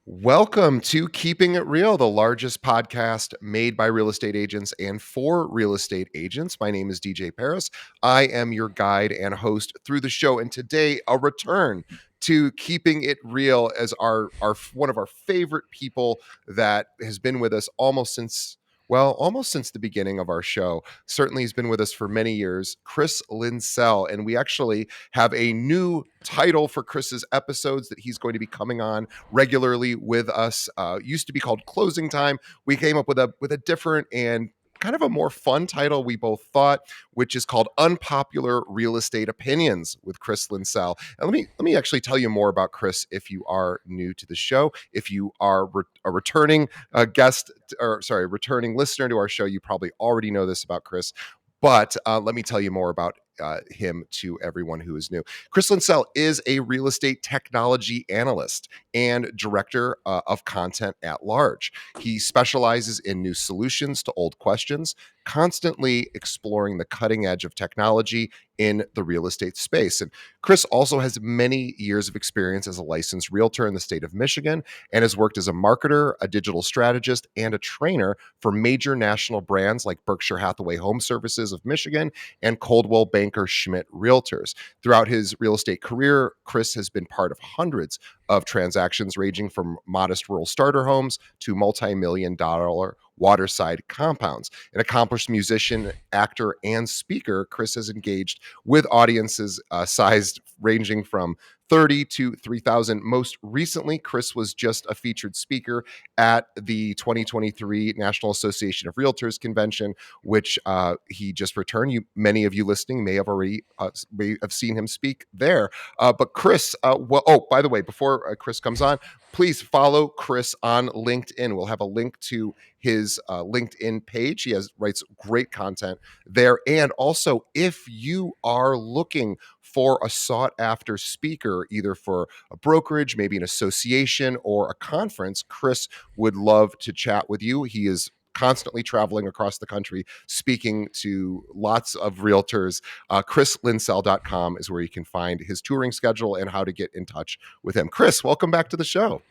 Welcome to Keeping It Real, the largest podcast made by real estate agents and for real estate agents. My name is DJ Paris. I am your guide and host through the show. And today, a return to Keeping It Real as our one of our favorite people that has been with us almost since the beginning of our show. Certainly, he's been with us for many years, Chris Linsell. And we actually have a new title for Chris's episodes that he's going to be coming on regularly with us. Used to be called Closing Time. We came up with a different and kind of a more fun title, we both thought, which is called Unpopular Real Estate Opinions with Chris Linsell. And let me actually tell you more about Chris if you are new to the show. If you are a returning returning listener to our show, you probably already know this about Chris. But let me tell you more about him to everyone who is new. Chris Linsell is a real estate technology analyst and director of content at large. He specializes in new solutions to old questions, constantly exploring the cutting edge of technology in the real estate space. And Chris also has many years of experience as a licensed realtor in the state of Michigan and has worked as a marketer, a digital strategist, and a trainer for major national brands like Berkshire Hathaway Home Services of Michigan and Coldwell Banker Schmidt Realtors. Throughout his real estate career, Chris has been part of hundreds of transactions ranging from modest rural starter homes to multi-million dollar waterside compounds. An accomplished musician, actor, and speaker, Chris has engaged with audiences sized ranging from 30 to 3,000. Most recently, Chris was just a featured speaker at the 2023 National Association of Realtors convention, which he just returned. Many of you listening may have already may have seen him speak there. But Chris, by the way, before Chris comes on, please follow Chris on LinkedIn. We'll have a link to his LinkedIn page. He writes great content there. And also, if you are looking for a sought after speaker, either for a brokerage, maybe an association, or a conference, Chris would love to chat with you. He is constantly traveling across the country, speaking to lots of realtors. ChrisLinsell.com is where you can find his touring schedule and how to get in touch with him. Chris, welcome back to the show.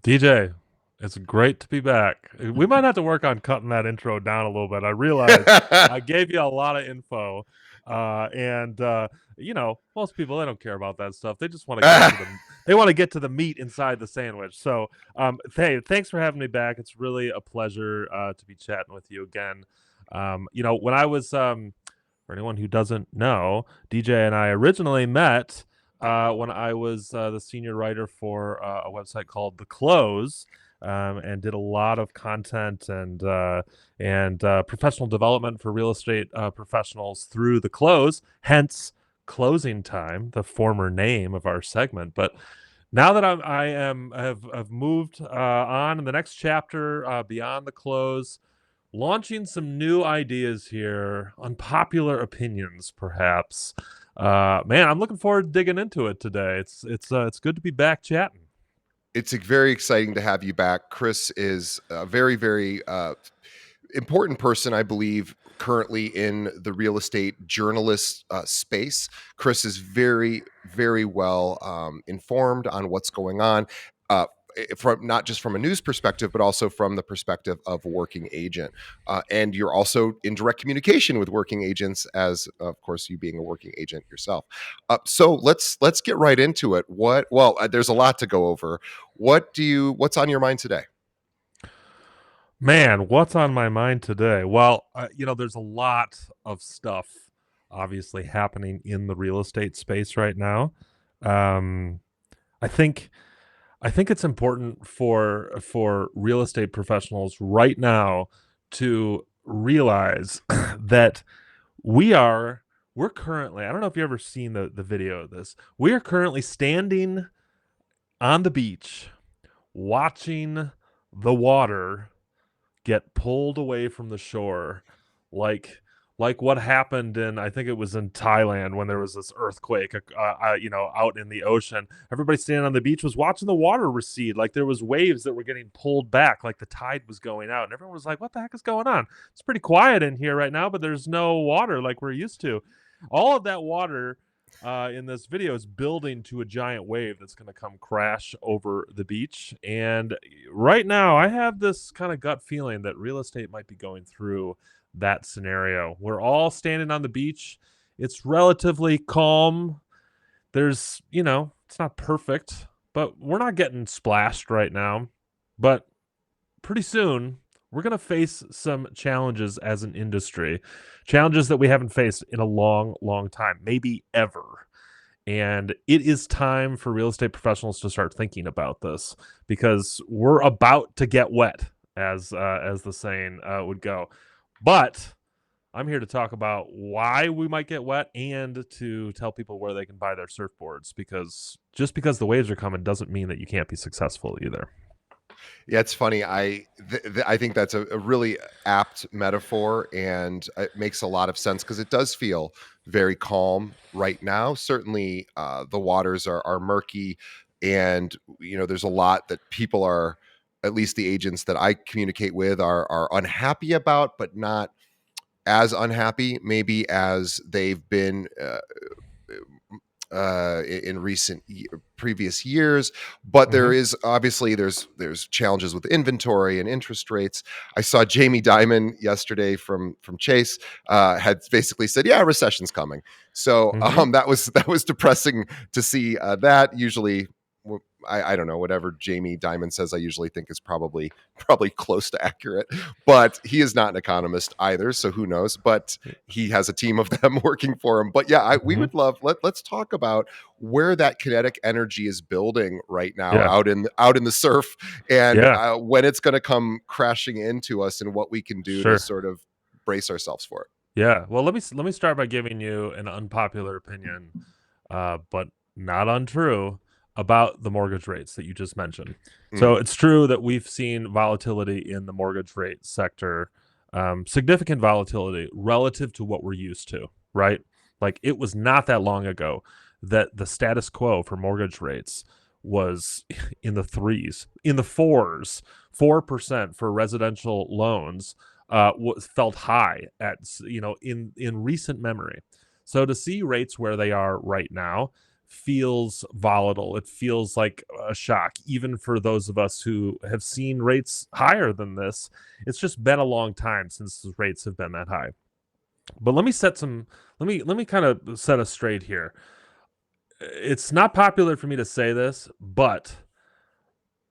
DJ, it's great to be back. We might have to work on cutting that intro down a little bit. I realize I gave you a lot of info, and most people, they don't care about that stuff. They just want to get to the meat inside the sandwich. So, hey, thanks for having me back. It's really a pleasure to be chatting with you again. When I was for anyone who doesn't know, DJ and I originally met when I was the senior writer for a website called The Close, and did a lot of content and professional development for real estate professionals through The Close, hence Closing Time, the former name of our segment. But now that have moved on in the next chapter, beyond The Close, launching some new ideas here, unpopular opinions, perhaps. Man, I'm looking forward to digging into it today. It's good to be back chatting. It's very exciting to have you back. Chris is a very, very important person, I believe, currently in the real estate journalist space. Chris is very, very well informed on what's going on. From not just from a news perspective, but also from the perspective of a working agent. And you're also in direct communication with working agents, as of course you being a working agent yourself. So let's get right into it. There's a lot to go over. What's on your mind today? Man, what's on my mind today? Well, there's a lot of stuff obviously happening in the real estate space right now. Um, I think it's important for real estate professionals right now to realize that we're currently, I don't know if you've ever seen the video of this. We are currently standing on the beach watching the water get pulled away from the shore, like what happened in, I think it was in Thailand, when there was this earthquake, out in the ocean. Everybody standing on the beach was watching the water recede. Like there was waves that were getting pulled back, like the tide was going out, and everyone was like, "What the heck is going on? It's pretty quiet in here right now, but there's no water like we're used to." All of that water in this video is building to a giant wave that's going to come crash over the beach. And right now, I have this kind of gut feeling that real estate might be going through that scenario. We're all standing on the beach. It's relatively calm. There's, it's not perfect, but we're not getting splashed right now. But pretty soon, we're going to face some challenges as an industry, challenges that we haven't faced in a long, long time, maybe ever. And it is time for real estate professionals to start thinking about this because we're about to get wet, as the saying would go. But I'm here to talk about why we might get wet and to tell people where they can buy their surfboards, because just because the waves are coming doesn't mean that you can't be successful either. Yeah, it's funny. I think that's a really apt metaphor, and it makes a lot of sense because it does feel very calm right now. Certainly, the waters are murky, and there's a lot that people are, at least the agents that I communicate with, are unhappy about, but not as unhappy maybe as they've been in previous years. But there Mm-hmm. is obviously there's challenges with inventory and interest rates. I saw Jamie Dimon yesterday from Chase had basically said, yeah, recession's coming. So Mm-hmm. that was depressing to see. That usually, I don't know, whatever Jamie Dimon says, I usually think is probably close to accurate, but he is not an economist either, so who knows. But he has a team of them working for him. But yeah, we Mm-hmm. would love, let's talk about where that kinetic energy is building right now Yeah. out in the surf, and Yeah. when it's going to come crashing into us, and what we can do to Sure. sort of brace ourselves for it. Yeah. Well, let me start by giving you an unpopular opinion, but not untrue, about the mortgage rates that you just mentioned. Mm, So it's true that we've seen volatility in the mortgage rate sector, significant volatility relative to what we're used to, right? Like it was not that long ago that the status quo for mortgage rates was in the threes, in the fours, 4% for residential loans felt high at in recent memory. So to see rates where they are right now feels volatile. It feels like a shock, even for those of us who have seen rates higher than this. It's just been a long time since the rates have been that high. But let me kind of set us straight here. It's not popular for me to say this, but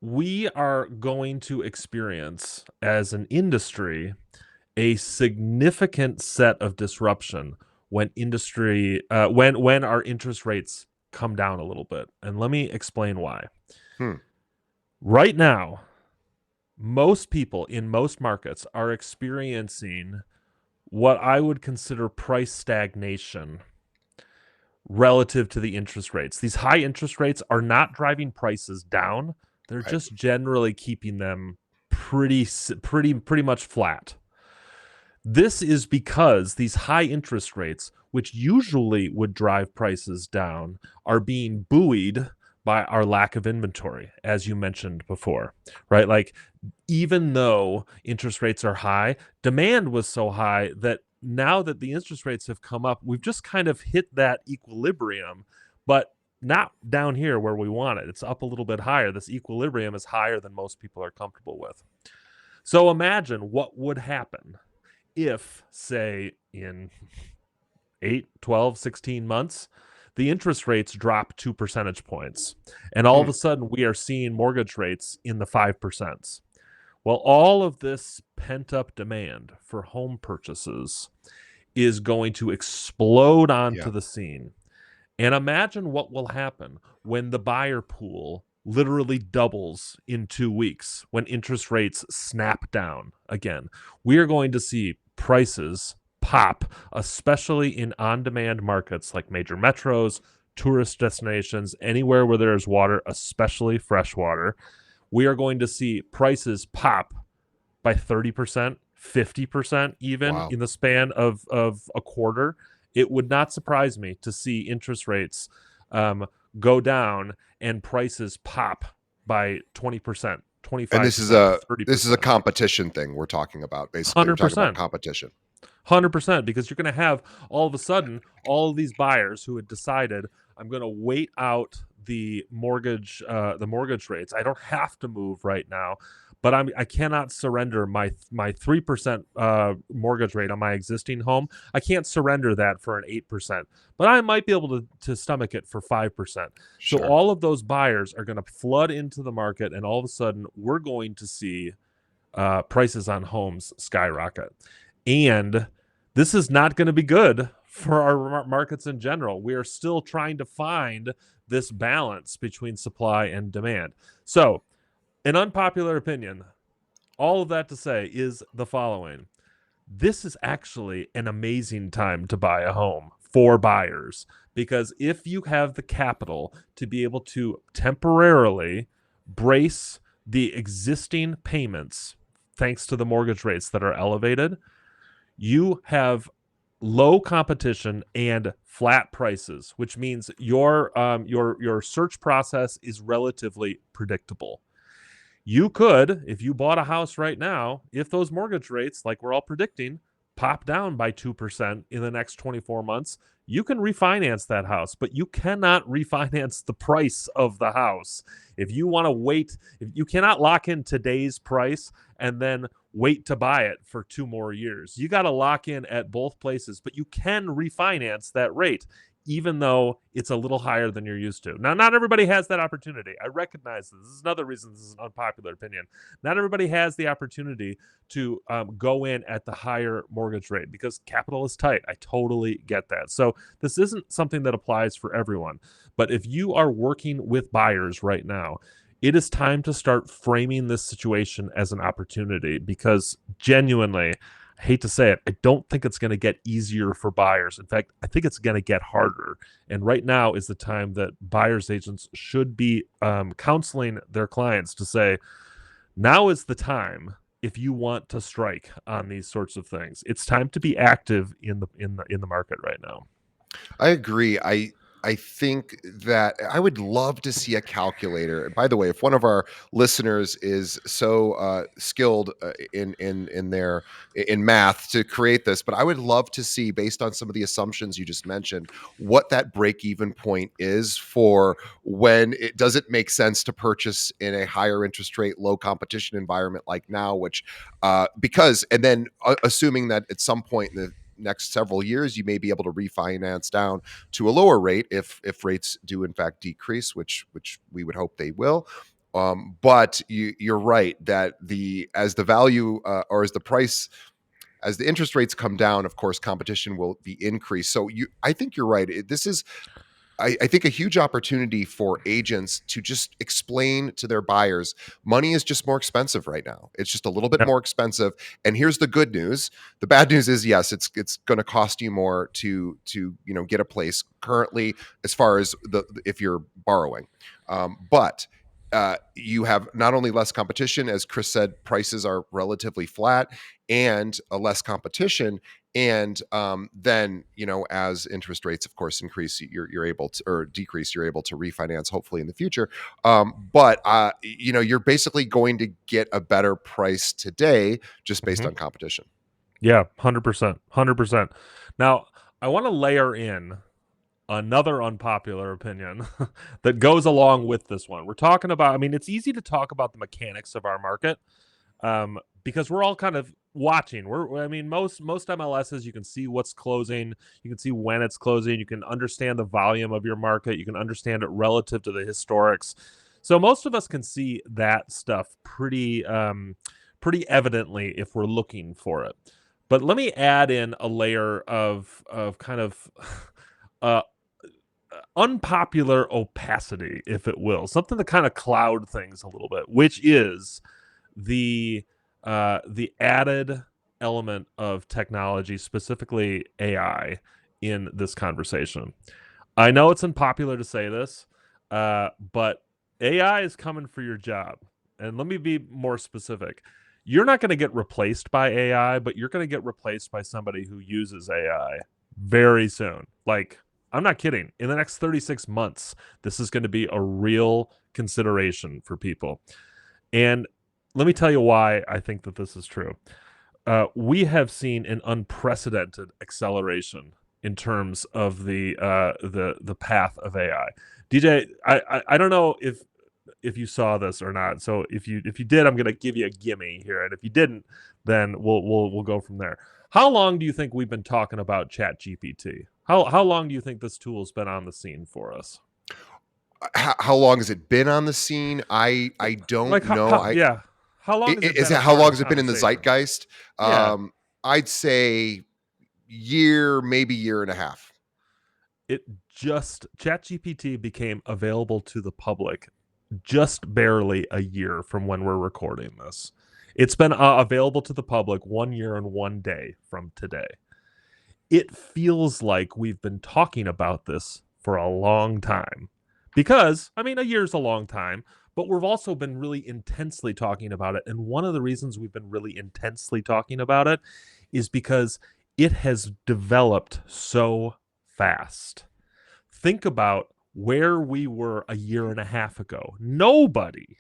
we are going to experience as an industry a significant set of disruption when our interest rates come down a little bit. And let me explain why. hmm, Right now, most people in most markets are experiencing what I would consider price stagnation relative to the interest rates. These high interest rates are not driving prices down. They're right, just generally keeping them pretty much flat. This is because these high interest rates, which usually would drive prices down, are being buoyed by our lack of inventory, as you mentioned before, right? Like, even though interest rates are high, demand was so high that now that the interest rates have come up, we've just kind of hit that equilibrium, but not down here where we want it. It's up a little bit higher. This equilibrium is higher than most people are comfortable with. So imagine what would happen if, say, in 8, 12, 16 months, the interest rates drop 2 percentage points. And all of hmm, a sudden, we are seeing mortgage rates in the 5%. Well, all of this pent up demand for home purchases is going to explode onto yeah. the scene. And imagine what will happen when the buyer pool literally doubles in 2 weeks, when interest rates snap down again. We are going to see prices pop, especially in on demand markets like major metros, tourist destinations, anywhere where there's water, especially fresh water. We are going to see prices pop by 30%, 50% even Wow. in the span of a quarter. It would not surprise me to see interest rates um, go down and prices pop by 20%, And 25%, this is a 30%. competition thing we're talking about. Basically, we're talking about 100%. competition. 100%, because you're going to have all of a sudden all of these buyers who had decided I'm going to wait out the mortgage rates. I don't have to move right now, but I cannot surrender my 3% mortgage rate on my existing home. I can't surrender that for an 8%, but I might be able to stomach it for 5%. So Sure. all of those buyers are going to flood into the market, and all of a sudden we're going to see prices on homes skyrocket. And this is not going to be good for our markets in general. We are still trying to find this balance between supply and demand. So, an unpopular opinion, all of that to say is the following: this is actually an amazing time to buy a home for buyers, because if you have the capital to be able to temporarily brace the existing payments thanks to the mortgage rates that are elevated, you have low competition and flat prices, which means your search process is relatively predictable. You could, if you bought a house right now, if those mortgage rates, like we're all predicting, pop down by 2% in the next 24 months, you can refinance that house, but you cannot refinance the price of the house. If you want to wait, if you cannot lock in today's price and then wait to buy it for 2 more years. You got to lock in at both places, but you can refinance that rate even though it's a little higher than you're used to. Now, not everybody has that opportunity. I recognize this. This is another reason this is an unpopular opinion. Not everybody has the opportunity to go in at the higher mortgage rate because capital is tight. I totally get that. So this isn't something that applies for everyone. But if you are working with buyers right now, it is time to start framing this situation as an opportunity, because genuinely, I hate to say it, I don't think it's going to get easier for buyers. In fact, I think it's going to get harder. And right now is the time that buyers agents should be counseling their clients to say, now is the time if you want to strike on these sorts of things. It's time to be active in the market right now. I agree. I think that I would love to see a calculator. And by the way, if one of our listeners is so skilled in their in math to create this, but I would love to see, based on some of the assumptions you just mentioned, what that break even point is for when it doesn't make sense to purchase in a higher interest rate, low competition environment like now. Which because and then assuming that at some point in the next several years you may be able to refinance down to a lower rate if rates do in fact decrease, which we would hope they will. But you're right that the as the value or as the price as the interest rates come down, of course, competition will be increased. So I think you're right. This is I think a huge opportunity for agents to just explain to their buyers money is just more expensive right now. It's just a little bit Yep. more expensive. And here's the good news. The bad news is yes, it's going to cost you more to get a place currently as far as the if you're borrowing. But you have not only less competition, as Chris said, prices are relatively flat, and a less competition. And then, as interest rates, of course, increase, you're able to, or decrease, you're able to refinance, hopefully in the future. But you're basically going to get a better price today just based Mhm. on competition. Yeah, 100%. 100%. Now, I want to layer in another unpopular opinion that goes along with this one. We're talking about, I mean, it's easy to talk about the mechanics of our market, because we're all kind of watching. I mean, most MLSs, you can see what's closing, you can see when it's closing, you can understand the volume of your market, you can understand it relative to the historics. So most of us can see that stuff pretty evidently if we're looking for it. But let me add in a layer of kind of uh, unpopular opacity, if it will, something to kind of cloud things a little bit, which is the the added element of technology, specifically AI, in this conversation. I know it's unpopular to say this, but AI is coming for your job. And let me be more specific. You're not going to get replaced by AI, but you're going to get replaced by somebody who uses AI very soon. Like, I'm not kidding. In the next 36 months, this is going to be a real consideration for people. And let me tell you why I think that this is true. we have seen an unprecedented acceleration in terms of the path of AI. DJ, I don't know if you saw this or not. So if you did, I'm gonna give you a gimme here, and if you didn't, then we'll go from there. How long do you think we've been talking about Chat GPT? How long do you think this tool's been on the scene for us? How long has it been on the scene? I don't Like know. I yeah. How long has it is been a that how part long of has it been in the conversation? zeitgeist? Yeah. I'd say year, maybe year and a half. It just ChatGPT became available to the public just barely a year from when we're recording this. It's been available to the public 1 year and 1 day from today. It feels like we've been talking about this for a long time. Because, I mean, a year's a long time, but we've also been really intensely talking about it. And one of the reasons we've been really intensely talking about it is because it has developed so fast. Think about where we were a year and a half ago. Nobody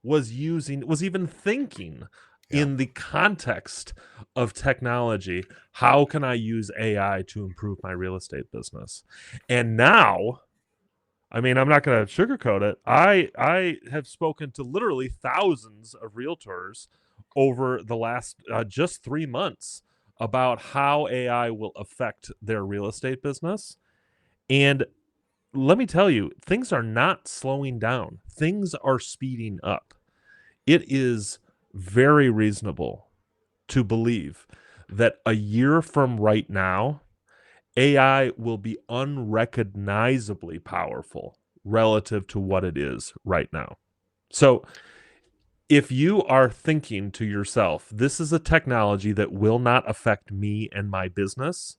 was even thinking Yeah. in the context of technology, how can I use AI to improve my real estate business? And now, I mean, I'm not going to sugarcoat it. I have spoken to literally thousands of realtors over the last just 3 months about how AI will affect their real estate business. And let me tell you, things are not slowing down. Things are speeding up. It is very reasonable to believe that a year from right now, AI will be unrecognizably powerful relative to what it is right now. So, if you are thinking to yourself, this is a technology that will not affect me and my business,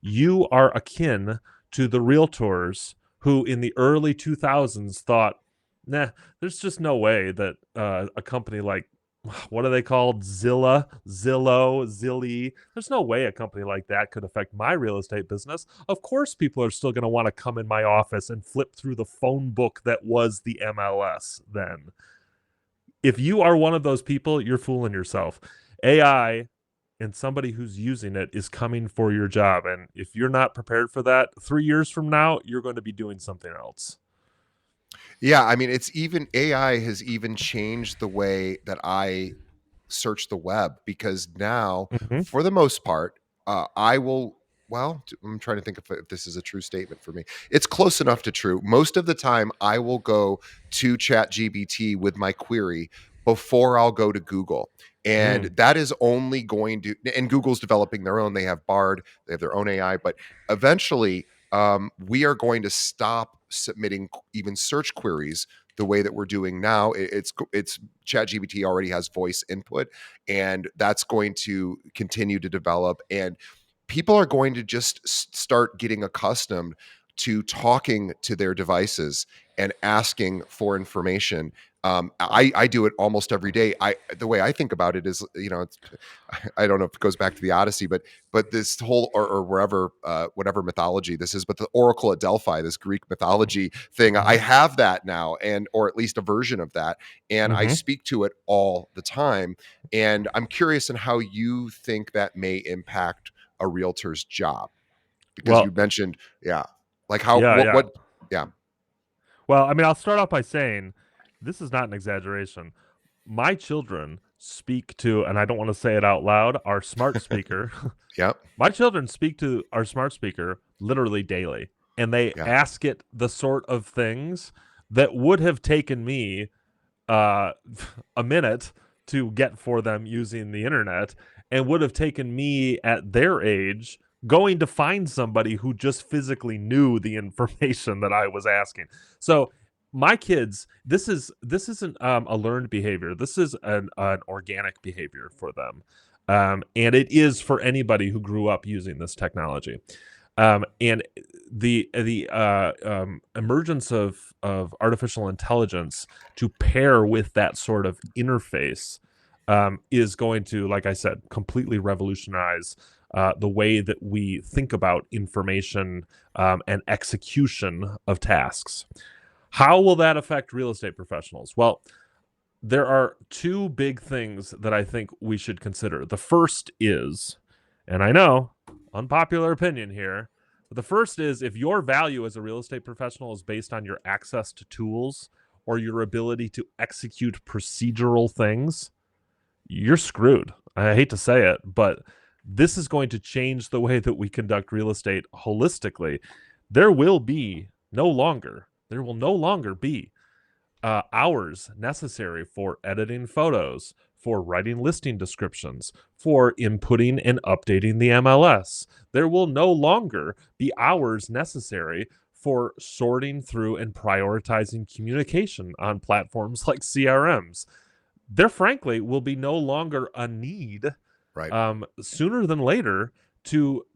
you are akin to the realtors who in the early 2000s thought, nah, there's just no way that a company like, what are they called? Zillow, there's no way a company like that could affect my real estate business. Of course, people are still going to want to come in my office and flip through the phone book that was the MLS then. If you are one of those people, you're fooling yourself. AI and somebody who's using it is coming for your job. And if you're not prepared for that, 3 years from now, you're going to be doing something else. Yeah, I mean, it's even AI has even changed the way that I search the web because now, Mm-hmm. for the most part, I will. Well, I'm trying to think if this is a true statement for me. It's close enough to true. Most of the time, I will go to ChatGPT with my query before I'll go to Google. And Mm. that is only going to, and Google's developing their own. They have Bard, they have their own AI, but eventually, we are going to stop submitting even search queries the way that we're doing now. It's ChatGPT already has voice input, and that's going to continue to develop. And people are going to just start getting accustomed to talking to their devices and asking for information. I do it almost every day. The way I think about it is, I don't know if it goes back to the Odyssey, but this whole or wherever whatever mythology this is, but the Oracle at Delphi, this Greek mythology thing, I Mm-hmm. have that now, and or at least a version of that, and I Mm-hmm. speak to it all the time. And I'm curious in how you think that may impact a realtor's job because you Well, mentioned, yeah, like how yeah, yeah. what, yeah, Well, I mean, I'll start off by saying this is not an exaggeration. My children speak to, and I don't want to say it out loud, our smart speaker. yep, My children speak to our smart speaker literally daily, and they yeah, ask it the sort of things that would have taken me uh, a minute to get for them using the internet, and would have taken me at their age going to find somebody who just physically knew the information that I was asking. So my kids, this isn't a learned behavior. This is an organic behavior for them, and it is for anybody who grew up using this technology. And the emergence of artificial intelligence to pair with that sort of interface is going to, like I said, completely revolutionize the way that we think about information and execution of tasks. How will that affect real estate professionals? Well, there are two big things that I think we should consider. The first is, and I know, unpopular opinion here, but the first is if your value as a real estate professional is based on your access to tools or your ability to execute procedural things, you're screwed. I hate to say it, but this is going to change the way that we conduct real estate holistically. There will no longer be hours necessary for editing photos, for writing listing descriptions, for inputting and updating the MLS. There will no longer be hours necessary for sorting through and prioritizing communication on platforms like CRMs. There, frankly, will be no longer a need Right. sooner than later to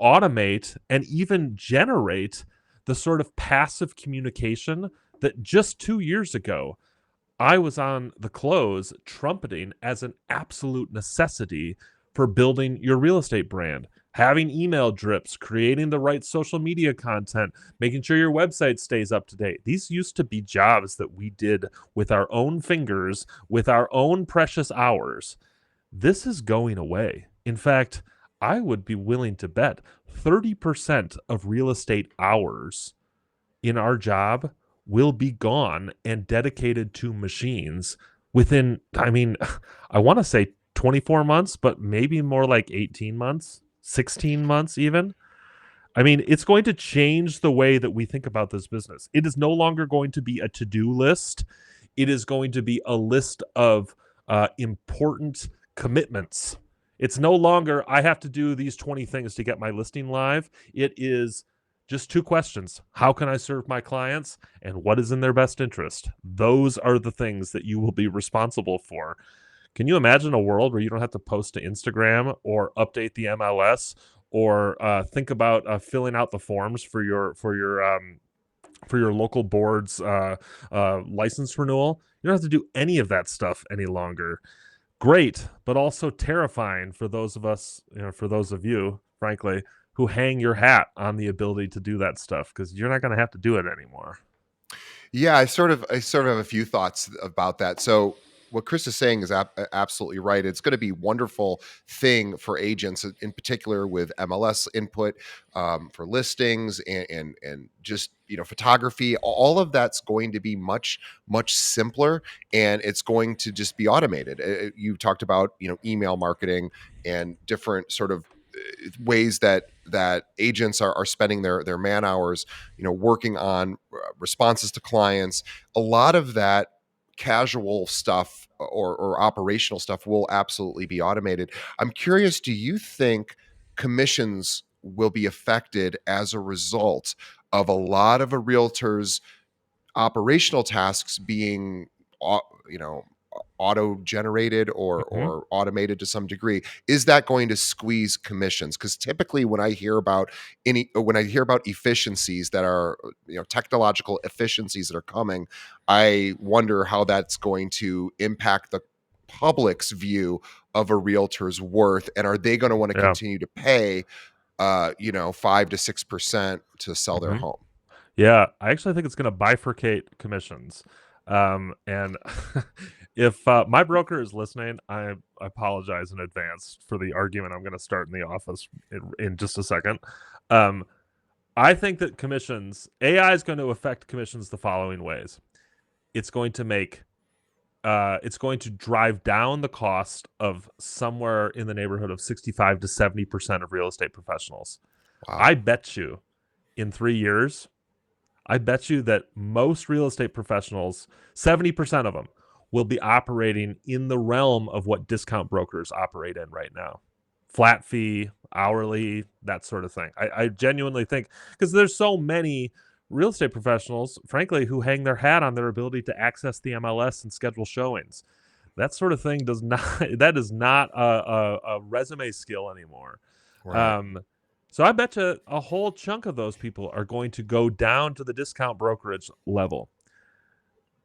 automate and even generate the sort of passive communication that just 2 years ago I was on the close trumpeting as an absolute necessity for building your real estate brand. Having email drips, creating the right social media content, making sure your website stays up to date. These used to be jobs that we did with our own fingers, with our own precious hours. This is going away. In fact, I would be willing to bet 30% of real estate hours in our job will be gone and dedicated to machines within, I mean, I want to say 24 months, but maybe more like 18 months, 16 months even. I mean, it's going to change the way that we think about this business. It is no longer going to be a to-do list. It is going to be a list of important commitments. It's no longer, I have to do these 20 things to get my listing live. It is just two questions. How can I serve my clients and what is in their best interest? Those are the things that you will be responsible for. Can you imagine a world where you don't have to post to Instagram or update the MLS or think about filling out the forms for your local board's license renewal? You don't have to do any of that stuff any longer. Great, but also terrifying for those of us, for those of you, frankly, who hang your hat on the ability to do that stuff because you're not going to have to do it anymore. Yeah, I sort of have a few thoughts about that. So what Chris is saying is absolutely right. It's going to be a wonderful thing for agents, in particular with MLS input for listings and just photography. All of that's going to be much simpler, and it's going to just be automated. You talked about email marketing and different sort of ways that agents are spending their man hours working on responses to clients. A lot of that casual stuff or operational stuff will absolutely be automated. I'm curious, do you think commissions will be affected as a result of a lot of a realtor's operational tasks being you know auto generated Hmm. or automated to some degree? Is that going to squeeze commissions? Because typically when I hear about efficiencies that are technological efficiencies that are coming, I wonder how that's going to impact the public's view of a realtor's worth, and are they going to want to Yeah. continue to pay 5 to 6% to sell their Hmm. home? Yeah, I actually think it's going to bifurcate commissions. And if my broker is listening, I apologize in advance for the argument I'm going to start in the office in just a second. Um, I think that AI is going to affect commissions the following ways. It's going to make, it's going to drive down the cost of somewhere in the neighborhood of 65 to 70% of real estate professionals. Wow. I bet you in 3 years, I bet you that most real estate professionals, 70% of them, will be operating in the realm of what discount brokers operate in right now. Flat fee, hourly, that sort of thing. I genuinely think because there's so many real estate professionals, frankly, who hang their hat on their ability to access the MLS and schedule showings. That sort of thing does not that is not a resume skill anymore. Right. Um, so I bet you a whole chunk of those people are going to go down to the discount brokerage level.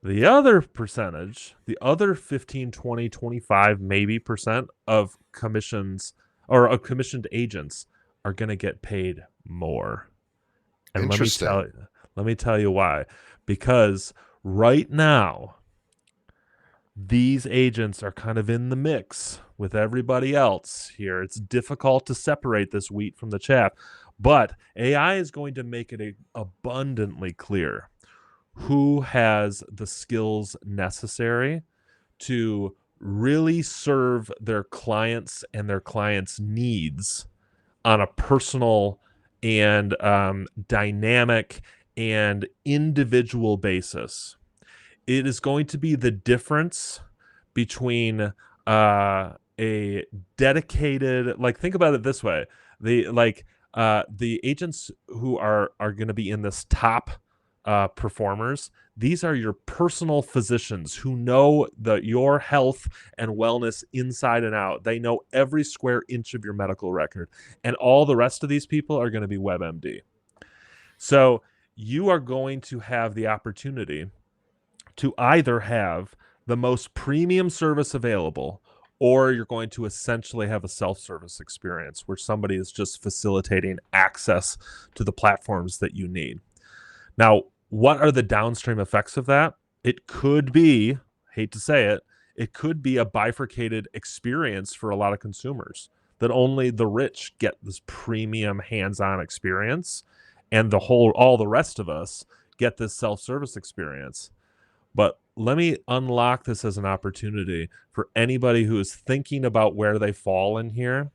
The other percentage, the other 15, 20, 25 maybe percent of commissions or of commissioned agents are going to get paid more. And Interesting. let me tell you why. Because Right now, these agents are kind of in the mix with everybody else here. It's difficult to separate this wheat from the chaff, but AI is going to make it abundantly clear who has the skills necessary to really serve their clients and their clients' needs on a personal and dynamic and individual basis. It is going to be the difference between a dedicated, like, think about it this way: the agents who are going to be in this top performers. These are your personal physicians who know your health and wellness inside and out. They know every square inch of your medical record, and all the rest of these people are going to be WebMD. So you are going to have the opportunity to either have the most premium service available, or you're going to essentially have a self-service experience where somebody is just facilitating access to the platforms that you need. Now, what are the downstream effects of that? It could be, hate to say it, it could be a bifurcated experience for a lot of consumers, that only the rich get this premium hands-on experience, and all the rest of us get this self-service experience. But let me unlock this as an opportunity for anybody who is thinking about where they fall in here.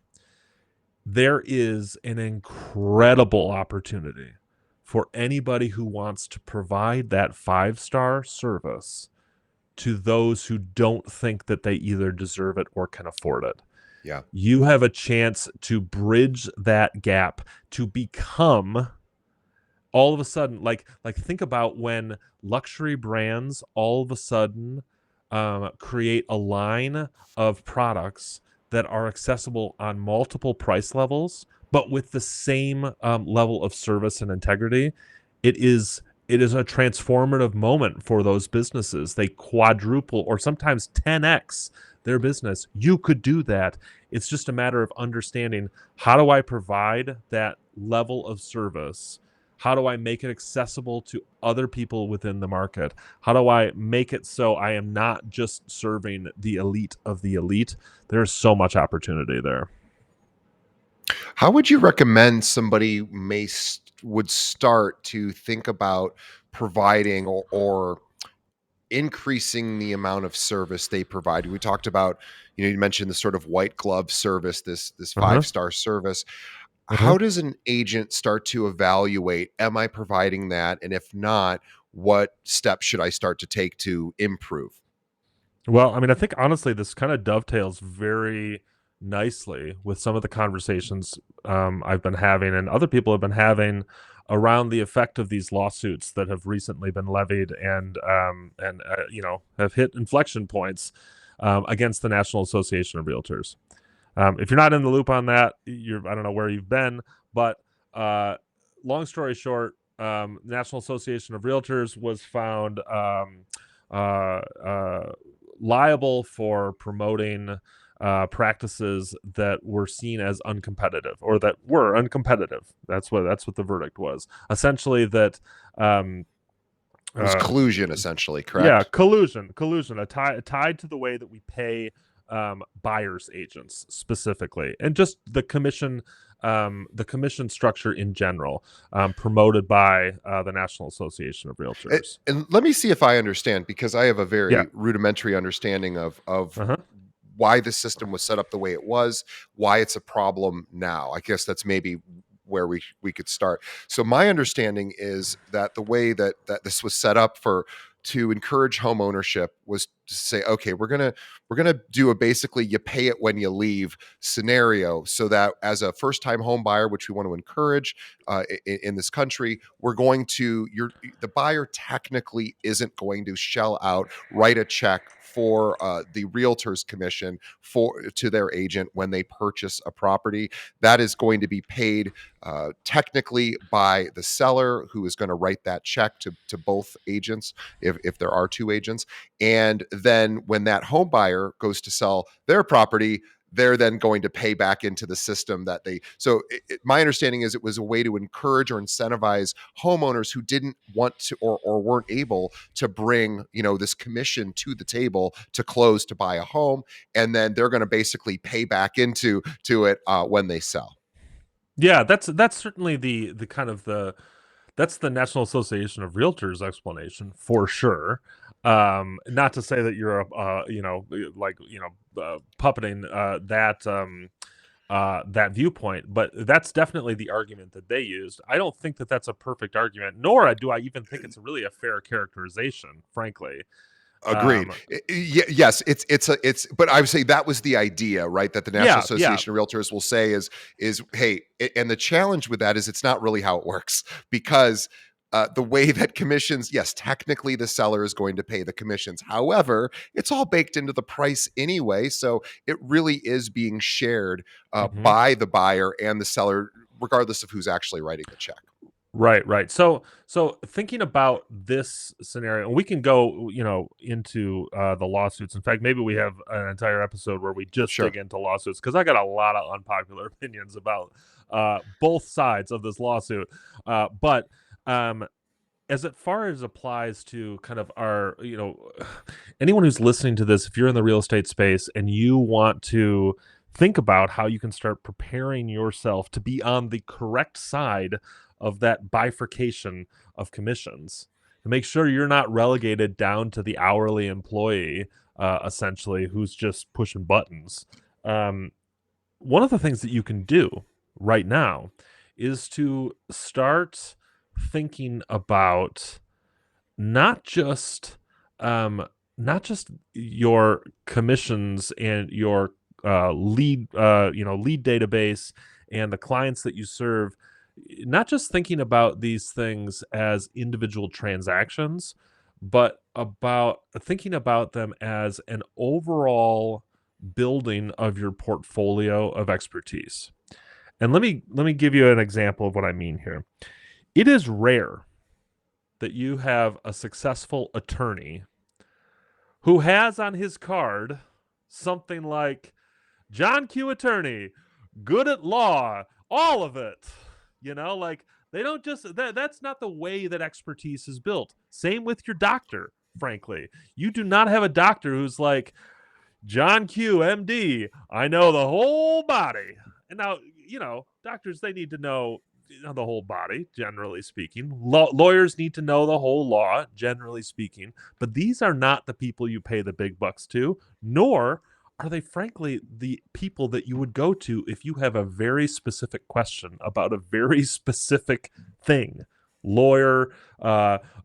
There is an incredible opportunity for anybody who wants to provide that 5-star service to those who don't think that they either deserve it or can afford it. Yeah. You have a chance to bridge that gap, to become, all of a sudden, like think about when luxury brands all of a sudden create a line of products that are accessible on multiple price levels, but with the same level of service and integrity. It is a transformative moment for those businesses. They quadruple or sometimes 10x their business. You could do that. It's just a matter of understanding, how do I provide that level of service? How do I make it accessible to other people within the market? How do I make it so I am not just serving the elite of the elite? There's so much opportunity there. How would you recommend somebody would start to think about providing or increasing the amount of service they provide? We talked about, you mentioned the sort of white glove service, this Uh-huh. 5-star service. Uh-huh. How does an agent start to evaluate, am I providing that? And if not, what steps should I start to take to improve? Well, I mean, I think honestly, this kind of dovetails very nicely with some of the conversations I've been having and other people have been having around the effect of these lawsuits that have recently been levied and have hit inflection points against the National Association of Realtors. If you're not in the loop on that, I don't know where you've been, but uh, long story short, National Association of Realtors was found uh, uh, liable for promoting practices that were seen as uncompetitive, or that were uncompetitive. That's what the verdict was. Essentially, that It was uh, collusion, essentially, yeah, correct? collusion, tied to the way that we pay buyers agents specifically, and just the commission structure in general, promoted by the National Association of Realtors. And let me see if I understand, because I have a Yeah. very rudimentary understanding of Uh-huh. why the system was set up the way it was, why it's a problem now. I guess that's maybe where we could start. So my understanding is that the way that this was set up for to encourage home ownership was to say, okay, we're gonna do a basically you pay it when you leave scenario, so that as a first time home buyer, which we want to encourage in this country, we're going to the buyer technically isn't going to shell out, write a check for the realtor's commission to their agent when they purchase a property. That is going to be paid technically by the seller, who is going to write that check to both agents, if there are two agents. And then when that home buyer goes to sell their property, they're then going to pay back into the system that they. So my understanding is it was a way to encourage or incentivize homeowners who didn't want to or weren't able to bring, this commission to the table to close to buy a home, and then they're going to basically pay back into to it when they sell. Yeah, that's certainly the kind of that's the National Association of Realtors explanation for sure. Not to say that you're puppeting that viewpoint, but that's definitely the argument that they used. I don't think that that's a perfect argument, nor do I even think it's really a fair characterization, frankly. Agreed. Um, Yes, it's. But I would say that was the idea, right? That the National yeah, yeah. Association of Realtors will say is hey, and the challenge with that is it's not really how it works, because the way that commissions, yes, technically the seller is going to pay the commissions. However, it's all baked into the price anyway, so it really is being shared Mhm. by the buyer and the seller, regardless of who's actually writing the check. Right, right. So thinking about this scenario, and we can go, into the lawsuits. In fact, maybe we have an entire episode where we just dig Sure. into lawsuits because I got a lot of unpopular opinions about both sides of this lawsuit. But as it far as applies to kind of our, anyone who's listening to this, if you're in the real estate space and you want to think about how you can start preparing yourself to be on the correct side of that bifurcation of commissions, to make sure you're not relegated down to the hourly employee, essentially, who's just pushing buttons. Um, One of the things that you can do right now is to start thinking about not just not just your commissions and your lead database and the clients that you serve, not just thinking about these things as individual transactions, but about thinking about them as an overall building of your portfolio of expertise. And let me give you an example of what I mean here. It is rare that you have a successful attorney who has on his card something like John Q. Attorney, good at law, all of it. Like they don't just that's not the way that expertise is built. Same with your doctor, frankly. You do not have a doctor who's like John Q. MD, I know the whole body. And now, doctors they need to know the whole body, generally speaking. Lawyers need to know the whole law, generally speaking. But these are not the people you pay the big bucks to, nor are they, frankly, the people that you would go to if you have a very specific question about a very specific thing, lawyer,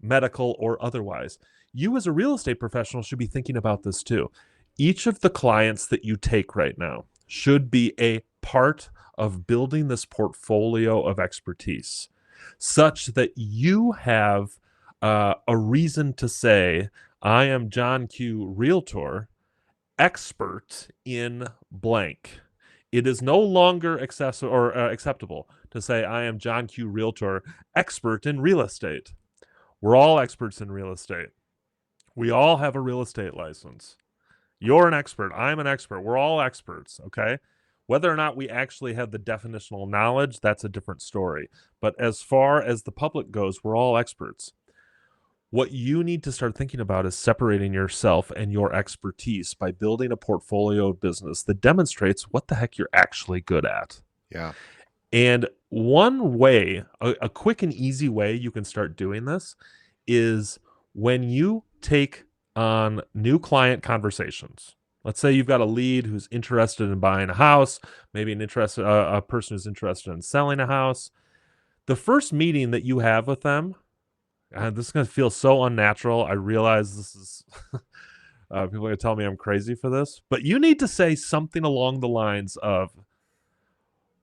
medical, or otherwise. You, as a real estate professional, should be thinking about this too. Each of the clients that you take right now should be a part of building this portfolio of expertise such that you have a reason to say, I am John Q. Realtor, expert in blank. It is no longer acceptable to say, I am John Q. Realtor, expert in real estate. We're all experts in real estate. We all have a real estate license. You're an expert. I'm an expert. We're all experts, okay? Whether or not we actually have the definitional knowledge, that's a different story. But as far as the public goes, we're all experts. What you need to start thinking about is separating yourself and your expertise by building a portfolio of business that demonstrates what the heck you're actually good at. Yeah. And one way, a quick and easy way you can start doing this is when you take on new client conversations. Let's say you've got a lead who's interested in buying a house, maybe a person who's interested in selling a house. The first meeting that you have with them, this is going to feel so unnatural. I realize this is people are going to tell me I'm crazy for this, but you need to say something along the lines of,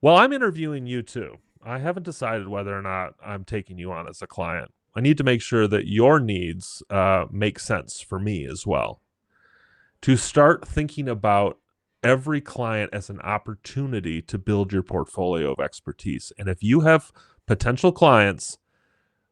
well, I'm interviewing you too. I haven't decided whether or not I'm taking you on as a client. I need to make sure that your needs make sense for me as well. To start thinking about every client as an opportunity to build your portfolio of expertise. And if you have potential clients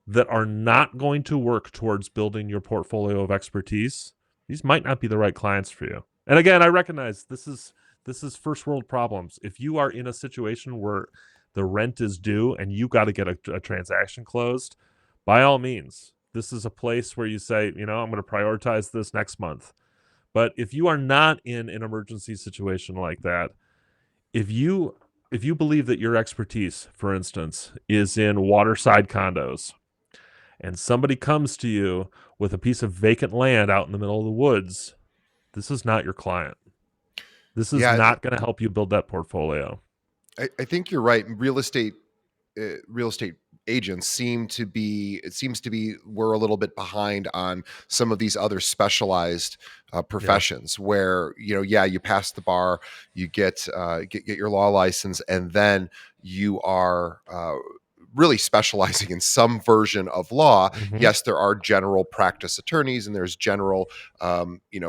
that are not going to work towards building your portfolio of expertise, these might not be the right clients for you. And again, I recognize this This is first world problems. If you are in a situation where the rent is due and you got to get a transaction closed, by all means, this is a place where you say, I'm going to prioritize this next month. But if you are not in an emergency situation like that, if you if you believe that your expertise, for instance, is in waterside condos, and somebody comes to you with a piece of vacant land out in the middle of the woods, this is not your client. This is Yeah, not going to help you build that portfolio. I think you're right. Real estate agents seems to be we're a little bit behind on some of these other specialized Yeah. professions where yeah, you pass the bar, you get your law license, and then you are really specializing in some version of law. Hmm. Yes, there are general practice attorneys, and there's general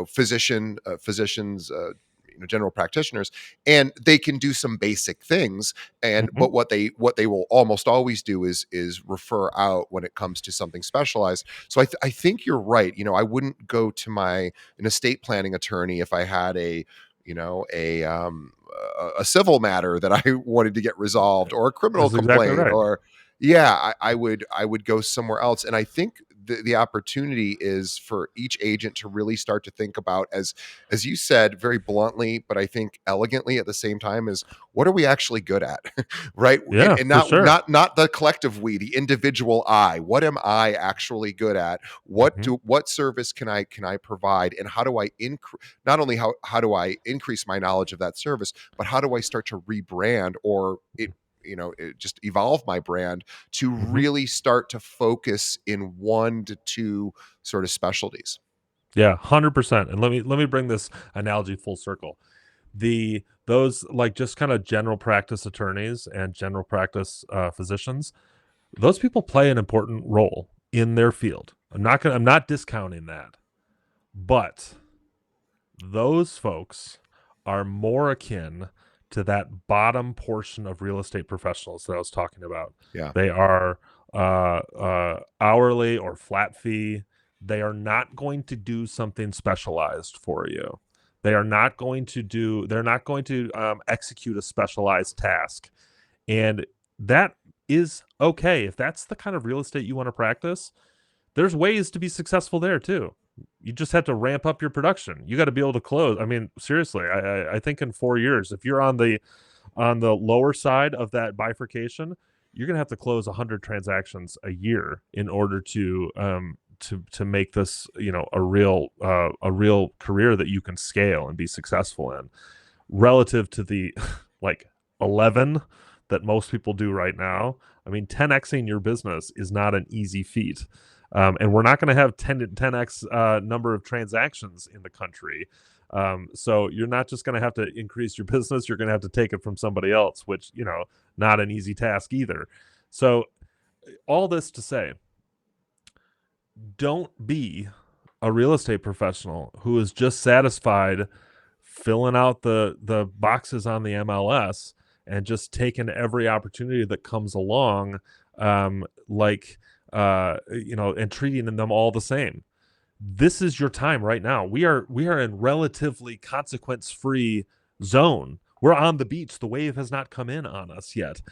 physicians, general practitioners, and they can do some basic things. And Hmm. but what they will almost always do is refer out when it comes to something specialized. So I think you're right. I wouldn't go to an estate planning attorney if I had you know a civil matter that I wanted to get resolved, or a criminal That's exactly complaint, right. or yeah, I would go somewhere else. And I think the opportunity is for each agent to really start to think about, as you said very bluntly, but I think elegantly at the same time, is what are we actually good at? Right? and, Yeah, and for not sure. not the collective we, the individual I. What am I actually good at? Hmm. What service can I provide, and how do I increase, not only how do I increase my knowledge of that service, but how do I start to rebrand, or just evolve my brand to Hmm. really start to focus in one to two sort of specialties. Yeah, 100%. And let me bring this analogy full circle. Those like just kind of general practice attorneys and general practice physicians, those people play an important role in their field. I'm not discounting that. But those folks are more akin to that bottom portion of real estate professionals that I was talking about. Yeah. They are hourly or flat fee. They are not going to do something specialized for you. They're not going to execute a specialized task. And that is okay. If that's the kind of real estate you want to practice, there's ways to be successful there too. You just have to ramp up your production. You got to be able to close. I mean, seriously, I think in 4 years, if you're on the lower side of that bifurcation, you're gonna have to close 100 transactions a year in order to make this a real career that you can scale and be successful in. Relative to the like 11 that most people do right now, I mean, 10xing your business is not an easy feat. And we're not going to have 10x number of transactions in the country. So you're not just going to have to increase your business, you're going to have to take it from somebody else, which, not an easy task either. So, all this to say, don't be a real estate professional who is just satisfied filling out the boxes on the MLS and just taking every opportunity that comes along, like and treating them all the same. This is your time right now. We are in relatively consequence free zone. We're on the beach. The wave has not come in on us yet.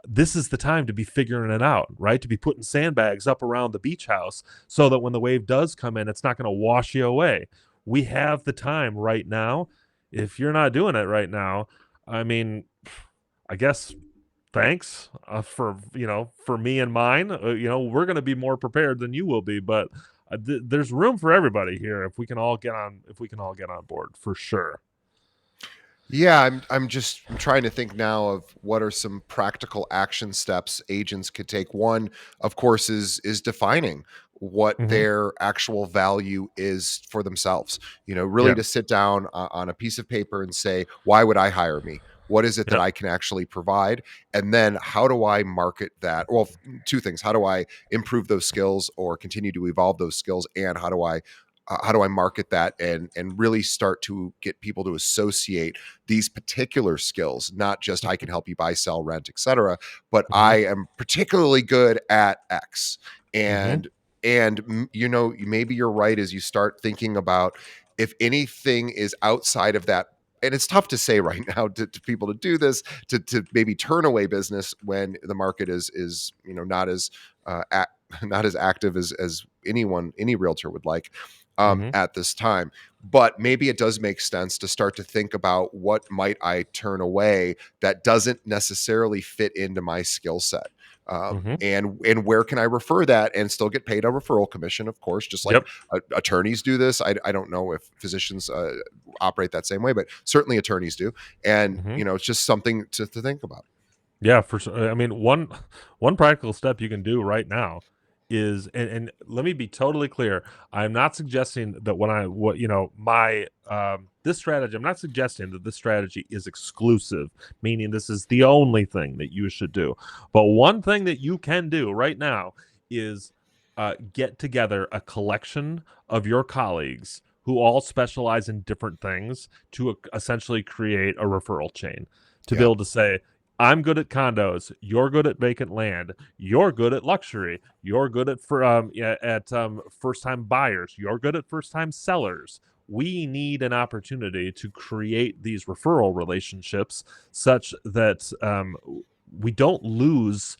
This is the time to be figuring it out, right? To be putting sandbags up around the beach house so that when the wave does come in, it's not going to wash you away. We have the time right now. If you're not doing it right now, I mean, I guess thanks for me and mine. We're going to be more prepared than you will be, but there's room for everybody here if we can all get on board for sure. Yeah, I'm trying to think now of what are some practical action steps agents could take. One, of course, is defining what Hmm. their actual value is for themselves. Really Yeah. to sit down on a piece of paper and say, why would I hire me? What is it that Yep. I can actually provide? And then how do I market that? Well, two things. How do I improve those skills or continue to evolve those skills? And how do I market that, and really start to get people to associate these particular skills, not just I can help you buy, sell, rent, etc., but Hmm. I am particularly good at X. Hmm. And maybe you're right as you start thinking about, if anything is outside of that and it's tough to say right now to people to do this, to maybe turn away business when the market is not as not as active as any realtor would like Mhm. at this time. But maybe it does make sense to start to think about what might I turn away that doesn't necessarily fit into my skill set. Mhm. And where can I refer that and still get paid a referral commission, of course, just like Yep. attorneys do this. I don't know if physicians operate that same way, but certainly attorneys do. And, Mhm. it's just something to think about. Yeah, for sure. I mean, one practical step you can do right now is, and let me be totally clear. I'm not suggesting that when I what my this strategy. I'm not suggesting that this strategy is exclusive, meaning this is the only thing that you should do. But one thing that you can do right now is get together a collection of your colleagues who all specialize in different things to essentially create a referral chain to be Yeah. able to say, I'm good at condos. You're good at vacant land. You're good at luxury. You're good at first time buyers. You're good at first time sellers. We need an opportunity to create these referral relationships such that we don't lose.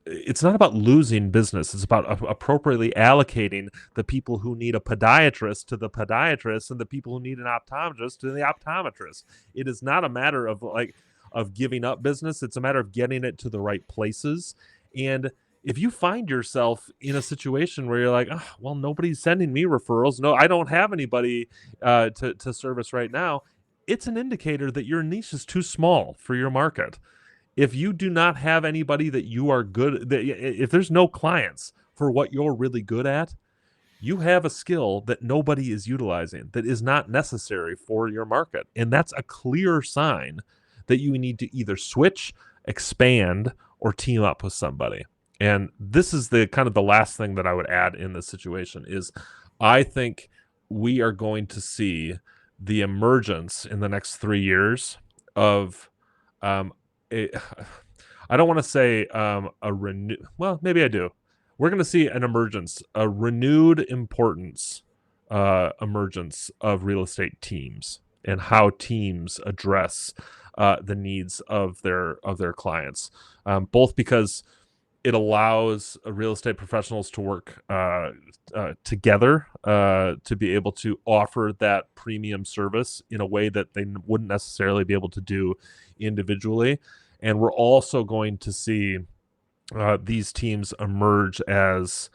It's not about losing business. It's about appropriately allocating the people who need a podiatrist to the podiatrist and the people who need an optometrist to the optometrist. It is not a matter of giving up business. It's a matter of getting it to the right places. And if you find yourself in a situation where you're like, oh, well, nobody's sending me referrals. No, I don't have anybody to service right now. It's an indicator that your niche is too small for your market. If you do not have anybody that you are good, if there's no clients for what you're really good at, you have a skill that nobody is utilizing that is not necessary for your market. And that's a clear sign that you need to either switch, expand, or team up with somebody. And this is the kind of the last thing that I would add in this situation is I think we are going to see the emergence in the next 3 years of um, a, I don't want to say a renew. Well, maybe I do. We're going to see an emergence, a renewed importance, emergence of real estate teams and how teams address the needs of their clients. Both because it allows real estate professionals to work together to be able to offer that premium service in a way that they wouldn't necessarily be able to do individually. And we're also going to see these teams emerge as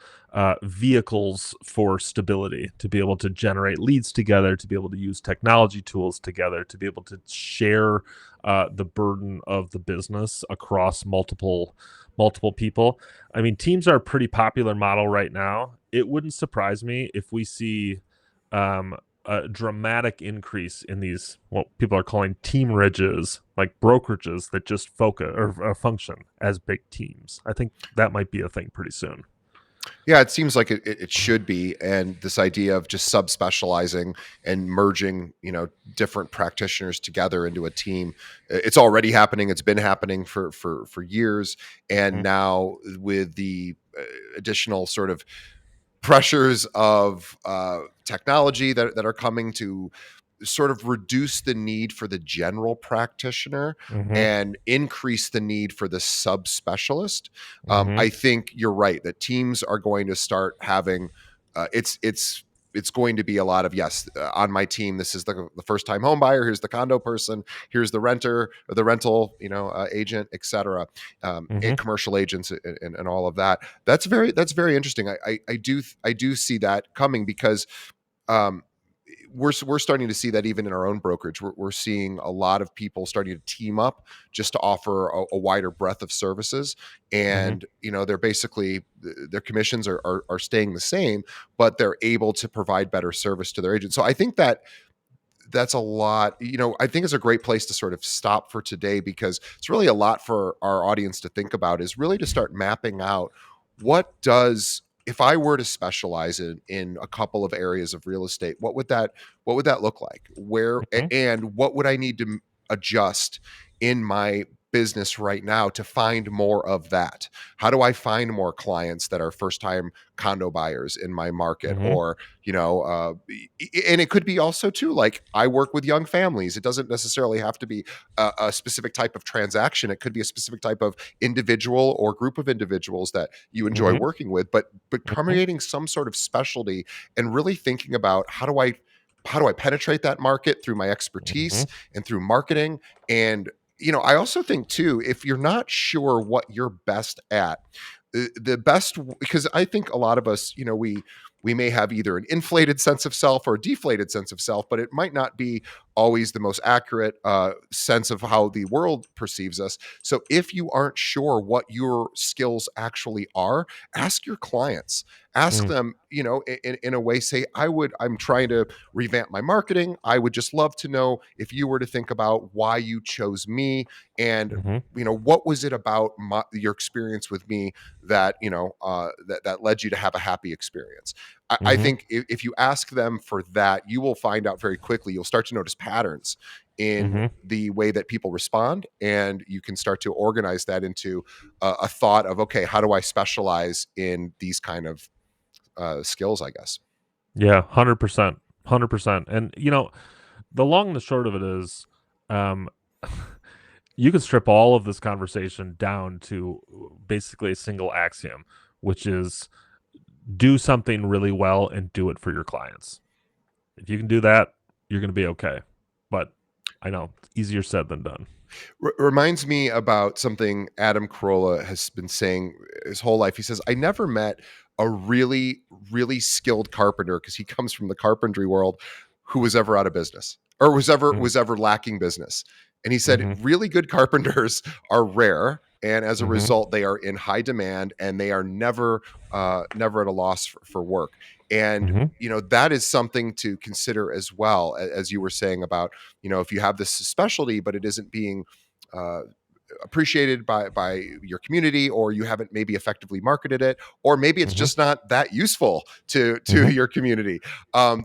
vehicles for stability, to be able to generate leads together, to be able to use technology tools together, to be able to share the burden of the business across multiple people. I mean, teams are a pretty popular model right now. It wouldn't surprise me if we see um, a dramatic increase in these what people are calling team ridges, like brokerages that just focus or function as big teams. I think that might be a thing pretty soon. Yeah, it seems like it should be. And this idea of just subspecializing and merging, different practitioners together into a team, it's already happening. It's been happening for years. And Mhm. now with the additional sort of pressures of technology that are coming to sort of reduce the need for the general practitioner Mhm. and increase the need for the subspecialist. Mhm. I think you're right that teams are going to start having it's going to be a lot of yes on my team. This is the first time home buyer. Here's the condo person. Here's the renter or the rental agent, etc. And Mhm. commercial agents and all of that. That's very interesting. I do see that coming because um, we're starting to see that even in our own brokerage. We're seeing a lot of people starting to team up just to offer a wider breadth of services, Mhm. and they're basically their commissions are staying the same, but they're able to provide better service to their agents. So I think that's a lot. I think it's a great place to sort of stop for today because it's really a lot for our audience to think about, is really to start mapping out what does if I were to specialize in a couple of areas of real estate, what would that look like? Where Mhm. and what would I need to adjust in my business right now to find more of that? How do I find more clients that are first time condo buyers in my market? Mhm. Or, and it could be also too, like, I work with young families. It doesn't necessarily have to be a specific type of transaction. It could be a specific type of individual or group of individuals that you enjoy Mhm. working with, but Mhm. creating some sort of specialty and really thinking about how do I penetrate that market through my expertise Mhm. and through marketing. And I also think too, if you're not sure what you're best at, the best, because I think a lot of us, we may have either an inflated sense of self or a deflated sense of self, but it might not be always the most accurate sense of how the world perceives us. So if you aren't sure what your skills actually are, ask your clients. Ask Mm. them, in a way, say, I'm trying to revamp my marketing. I would just love to know if you were to think about why you chose me, and Mhm. what was it about your experience with me that that led you to have a happy experience. I Mhm. think if you ask them for that, you will find out very quickly. You'll start to notice patterns in Mhm. the way that people respond, and you can start to organize that into a thought of, okay, how do I specialize in these kind of skills, I guess. Yeah, 100%. 100%. And the long and the short of it is, um you can strip all of this conversation down to basically a single axiom, which is do something really well and do it for your clients. If you can do that, you're going to be okay. But I know it's easier said than done. Reminds me about something Adam Carolla has been saying his whole life. He says, I never met a really, really skilled carpenter, because he comes from the carpentry world, who was ever out of business or Mm. was ever lacking business. And he said, Mhm. really good carpenters are rare. And as a Mhm. result, they are in high demand, and they are never at a loss for work. And, Mhm. that is something to consider as well, as you were saying about, if you have this specialty, but it isn't being uh, appreciated by your community, or you haven't maybe effectively marketed it, or maybe it's Mhm. just not that useful to Mhm. your community.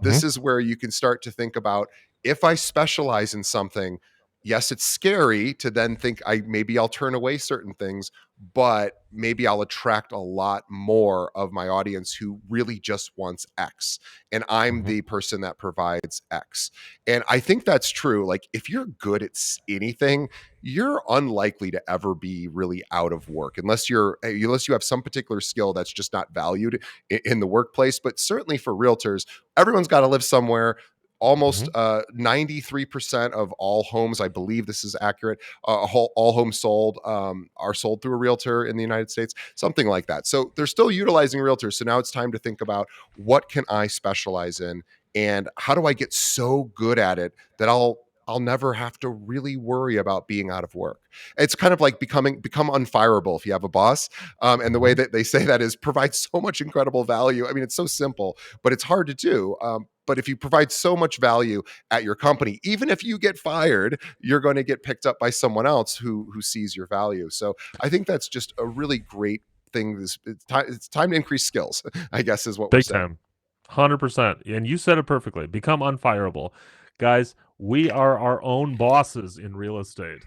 This Mhm. is where you can start to think about, if I specialize in something, yes, it's scary to then think I'll turn away certain things, but maybe I'll attract a lot more of my audience who really just wants X, and I'm Mhm. the person that provides X. And I think that's true. Like, if you're good at anything, you're unlikely to ever be really out of work, unless you have some particular skill that's just not valued in the workplace. But certainly for realtors, everyone's got to live somewhere. Almost Mhm. 93% of all homes, I believe this is accurate, all homes sold are sold through a realtor in the United States, something like that. So they're still utilizing realtors. So now it's time to think about, what can I specialize in, and how do I get so good at it that I'll never have to really worry about being out of work. It's kind of like become unfireable if you have a boss. And the way Mhm. that they say that is, provide so much incredible value. I mean, it's so simple, but it's hard to do. But if you provide so much value at your company, even if you get fired, you're going to get picked up by someone else who sees your value. So I think that's just a really great thing. It's time to increase skills, I guess, is what we're Big saying. time. 100%. And you said it perfectly. Become unfireable. Guys, we are our own bosses in real estate.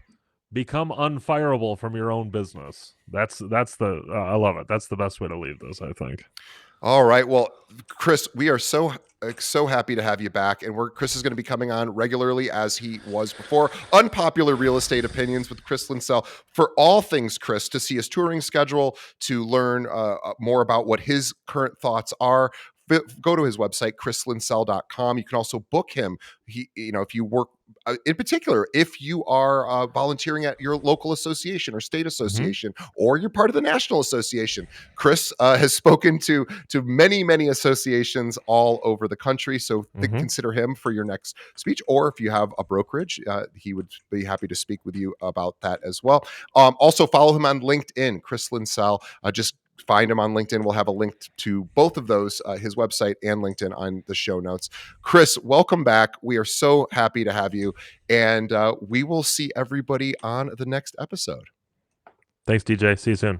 Become unfireable from your own business. That's the I love it. That's the best way to leave this, I think. All right. Well, Chris, we are so happy to have you back, and Chris is going to be coming on regularly as he was before. Unpopular Real Estate Opinions with Chris Linsell, for all things Chris, to see his touring schedule, to learn more about what his current thoughts are. Go to his website, chrislinsell.com. You can also book him. If you work, in particular, if you are volunteering at your local association or state Mhm. association, or you're part of the national association, Chris has spoken to many associations all over the country. So Mhm. consider him for your next speech. Or if you have a brokerage, he would be happy to speak with you about that as well. Also, follow him on LinkedIn, Chris Linsell. Just find him on LinkedIn. We'll have a link to both of those, his website and LinkedIn, on the show notes. Chris, welcome back. We are so happy to have you, and we will see everybody on the next episode. Thanks, DJ. See you soon.